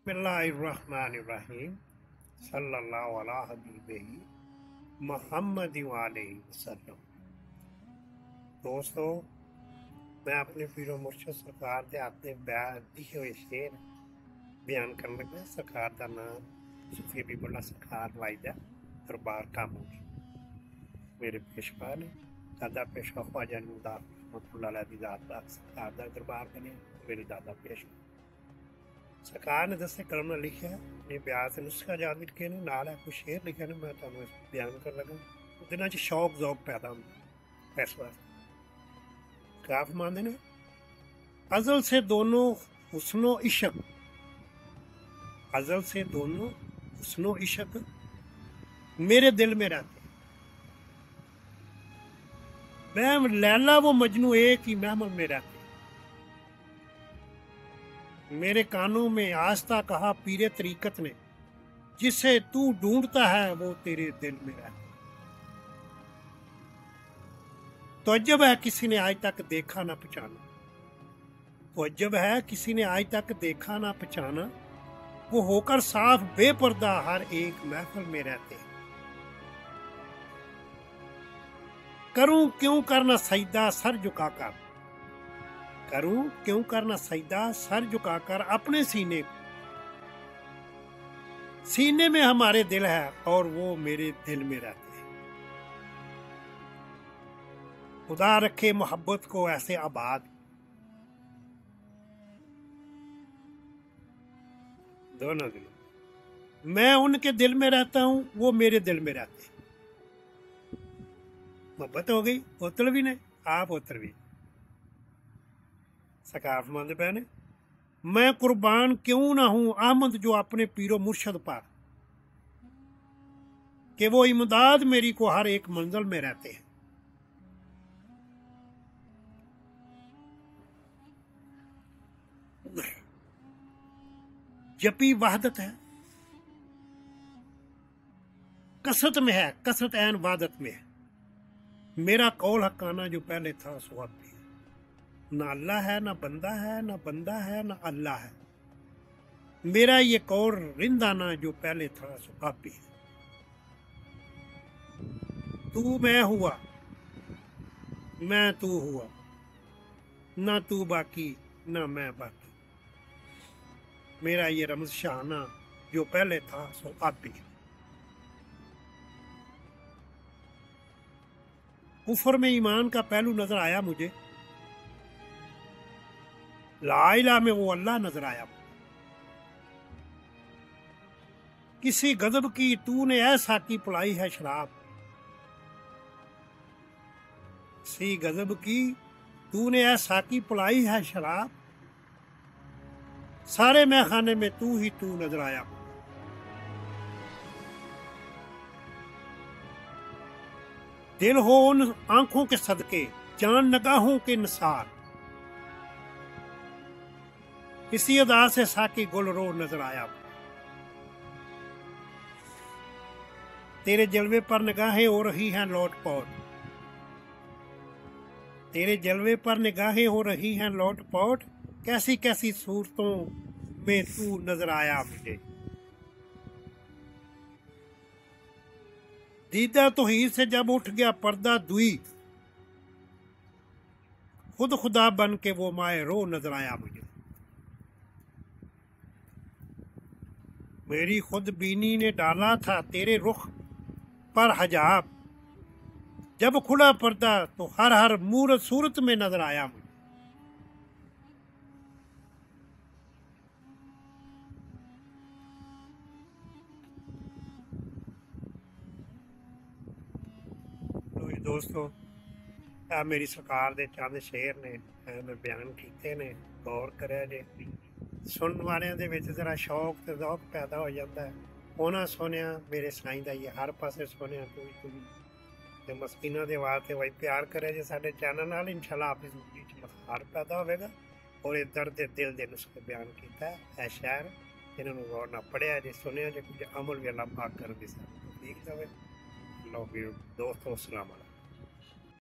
बिस्मिल्लाहिर्रहमानिर्रहीम सल्लल्लाहु अला हबीबिही मुहम्मद वालैहि वसल्लम। दोस्तों, मैं अपने पीरो मुर्शद सरकार के अपने लिखे हुए शेर बयान करने लगा। सरकार का नाम सूफी हबीबुल्लाह सरकार वाइदा दरबार कामूनी मेरे पेशवा ने दादा पेशवा ख्वाजा नूरदास रहमतुल्लाह अलैह दी ज़ात दा सरकार दा दरबार बने। मेरे दादा पेशवा सरकार ने दसे कलम ਨਾਲ ਲਿਖਿਆ ਇਹ ਬਿਆਨ ਤੇ ਨੁਸਖਾ ਯਾਦ ਲਿਖੇ ਨੇ ਨਾਲ ਹੈ ਕੁਝ ਸ਼ੇਰ ਲਿਖੇ ਨੇ। ਮੈਂ ਤੁਹਾਨੂੰ ਬਿਆਨ ਕਰਨ ਲੱਗਾ। ਦਿਨਾਂ 'ਚ ਸ਼ੌਕ ਜ਼ੌਕ ਪੈਦਾ ਹੁੰਦਾ ਇਸ ਵਾਸਤੇ। ਕਾਫ ਮੰਨਦੇ ਨੇ अज़ल से दोनों हुस्नो इश्क, अज़ल से दोनों हुस्नो इश्क मेरे दिल में रहते। मैं लैला वो मजनू एक ही महमल में रहते। मेरे कानों में आस्था कहा पीरे तरीकत ने, जिसे तू ढूंढता है वो तेरे दिल में रहता। तो अजब है किसी ने आज तक देखा ना पहचाना, तो अजब है किसी ने आज तक देखा ना पहचाना, वो होकर साफ बेपर्दा हर एक महफिल में रहते। करूं क्यों करना सजदा सर झुकाकर, करूं क्यों करना सजदा सर झुकाकर अपने सीने को। सीने में हमारे दिल है और वो मेरे दिल में रहते हैं। खुदा रखे मोहब्बत को ऐसे आबाद, दोनों दिल। मैं उनके दिल में रहता हूं, वो मेरे दिल में रहते हैं। मोहब्बत हो गई, पुत्र भी ने आप पुत्र भी। सकाफमंद पहने मैं कुर्बान क्यों ना हूं अहमद जो अपने पीरो मुर्शद पर, कि वो इमदाद मेरी को हर एक मंजिल में रहते हैं। जपी वहदत है कसरत में है, कसरत ऐन वादत में है। मेरा कौल हकाना जो पहले था सो अब भी है। ना अल्लाह है ना बंदा है, ना बंदा है ना अल्लाह है। मेरा ये कौल रिंदाना जो पहले था सो अब भी है। तू मैं हुआ, मैं तू हुआ, ना तू बाकी ना मैं बाकी। मेरा ये रमज शाना जो पहले था सो अब भी है। कुफर में ईमान का पहलू नजर आया मुझे, ला इलाहा में वो अल्लाह नजर आया। किसी गजब की तूने ऐसा की पिलाई है शराब, किसी गजब की तूने ऐसा की पिलाई है शराब। सारे मैखाने में तू ही तू नजर आया। दिल हो उन आंखों के सदके, जान नगाहों के निसार। इसी अदा से साकी गुल रो नजर आया। तेरे जलवे पर निगाहें हो रही हैं लौट पौट, तेरे जलवे पर निगाहें हो रही हैं लौट पौट। कैसी कैसी सूरतों में तू नजर आया मुझे। दीदा तो हीर से जब उठ गया पर्दा दुई, खुद खुदा बन के वो माए रो नजर आया मुझे। मेरी खुद बीनी ने डाला था तेरे रुख पर हजाब, जब खुला पर्दा तो हर हर मूरत सूरत में नजर आया मुझे। दोस्तों, आ मेरी सरकार दे चंद शेर ने मैं बयान किए ने, गौर करे जे। सुनने वालियां दे विच जरा शौक ते ज़ौक पैदा हो जाता है। उन्हां सुनिया मेरे साईं दा ये हर पासे सुनिया तू ते मस्कीना दे वास्ते वही प्यार करे जे साडे चैनल नाल। इंशाल्लाह आपकी जिंदगी च मखार पैदा होवेगा। और ये दर्द दिल दे नुस्खे बयान किया है शहर, इन्होंने गौर ना पढ़िया जे सुनिया जे कुछ अमल भी अल्लाह पाक कर दी। ठीक है दोस्तों, अस्सलाम वालेकुम।